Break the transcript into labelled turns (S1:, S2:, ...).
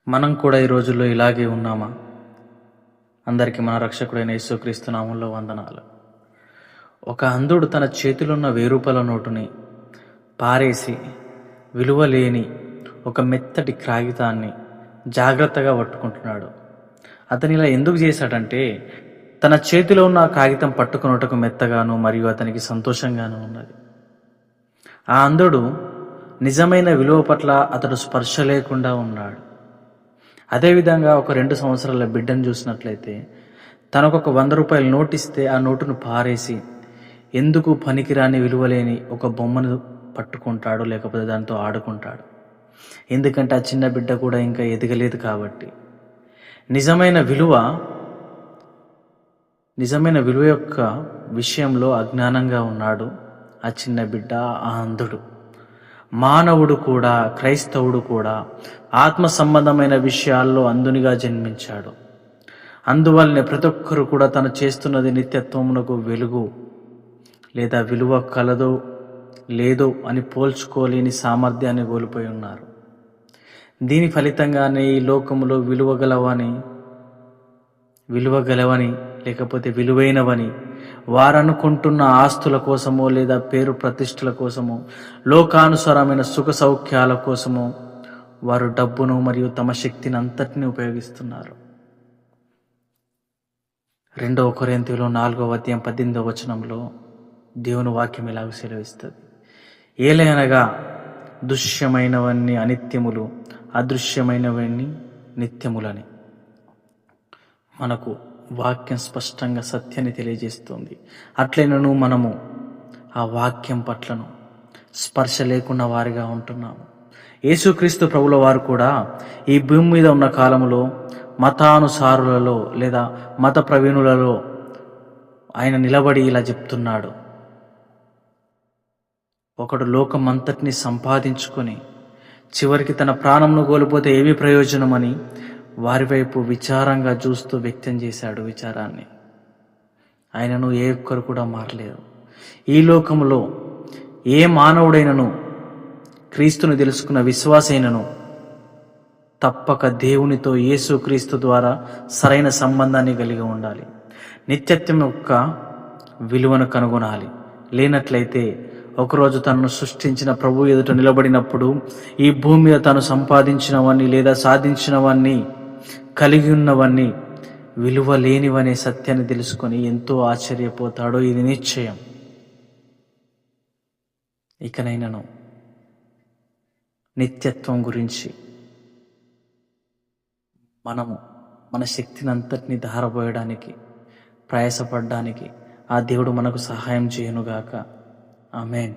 S1: మనం కూడా ఈ రోజుల్లో ఇలాగే ఉన్నామా? అందరికీ మన రక్షకుడైన యేసుక్రీస్తు నామంలో వందనాలు. ఒక అంధుడు తన చేతిలో ఉన్న రూ. 1000 నోటుని పారేసి విలువ లేని ఒక మెత్తటి కాగితాన్ని జాగ్రత్తగా పట్టుకుంటున్నాడు. అతను ఇలా ఎందుకు చేశాడంటే, తన చేతిలో ఉన్న ఆ కాగితం పట్టుకొనుటకు మెత్తగాను మరియు అతనికి సంతోషంగాను ఉన్నది. ఆ అంధుడు నిజమైన విలువ పట్ల అతడు స్పర్శ లేకుండా ఉన్నాడు. అదేవిధంగా ఒక 2 సంవత్సరాల బిడ్డను చూసినట్లయితే, తనకొక రూ. 100 నోటు ఇస్తే ఆ నోటును పారేసి ఎందుకు పనికిరాని విలువలేని ఒక బొమ్మను పట్టుకుంటాడు, లేకపోతే దాంతో ఆడుకుంటాడు. ఎందుకంటే ఆ చిన్న బిడ్డ కూడా ఇంకా ఎదగలేదు కాబట్టి. నిజమైన విలువ యొక్క విషయంలో అజ్ఞానంగా ఉన్నాడు ఆ చిన్న బిడ్డ, ఆ అంధుడు. మానవుడు కూడా, క్రైస్తవుడు కూడా ఆత్మ సంబంధమైన విషయాల్లో అంధునిగా జన్మించాడు. అందువల్లనే ప్రతి ఒక్కరు కూడా తను చేస్తున్నది నిత్యత్వమునకు వెలుగు లేదా విలువ కలదో లేదో అని పోల్చుకోలేని సామర్థ్యాన్ని కోల్పోయి ఉన్నారు. దీని ఫలితంగానే ఈ లోకములో విలువగలవని లేకపోతే విలువైనవని వారనుకుంటున్న ఆస్తుల కోసమో లేదా పేరు ప్రతిష్టల కోసమో, లోకానుసారమైన సుఖ సౌఖ్యాల కోసమో వారు డబ్బును మరియు తమ శక్తిని అంతటిని ఉపయోగిస్తున్నారు. 2 కొరింథీయులు 4:18 దేవుని వాక్యం ఇలాగ సెలవిస్తుంది: ఏలయనగా దృశ్యమైనవన్నీ అనిత్యములు, అదృశ్యమైనవన్నీ నిత్యములని. మనకు వాక్యం స్పష్టంగా సత్యాన్ని తెలియజేస్తుంది. అట్లైనను మనము ఆ వాక్యం పట్లను స్పర్శ లేకున్న వారిగా ఉంటున్నాము. యేసుక్రీస్తు ప్రభుల వారు కూడా ఈ భూమి మీద ఉన్న కాలములో మతానుసారులలో లేదా మత ప్రవీణులలో ఆయన నిలబడి ఇలా చెప్తున్నాడు: ఒకడు లోకం అంతటిని సంపాదించుకొని చివరికి తన ప్రాణంను కోల్పోతే ఏమి ప్రయోజనమని వారి వైపు విచారంగా చూస్తూ వ్యక్తం చేశాడు విచారాన్ని. ఆయనను ఏ ఒక్కరు కూడా మారలేరు. ఈ లోకంలో ఏ మానవుడైనను, క్రీస్తును తెలుసుకున్న విశ్వాసైనను తప్పక దేవునితో యేసుక్రీస్తు ద్వారా సరైన సంబంధాన్ని కలిగి ఉండాలి. నిత్యత్వం యొక్క విలువను కనుగొనాలి. లేనట్లయితే ఒకరోజు తనను సృష్టించిన ప్రభు ఎదుట నిలబడినప్పుడు ఈ భూమి మీద తాను సంపాదించినవన్నీ లేదా సాధించినవన్నీ, కలిగి ఉన్నవన్నీ విలువ లేనివనే సత్యాన్ని తెలుసుకొని ఎంతో ఆశ్చర్యపోతాడో ఇది నిశ్చయం. ఇకనైనాను నిత్యత్వం గురించి మనము మన శక్తిని అంతటిని ధారపోయడానికి, ప్రయాసపడడానికి ఆ దేవుడు మనకు సహాయం చేయనుగాక. ఆమేన్.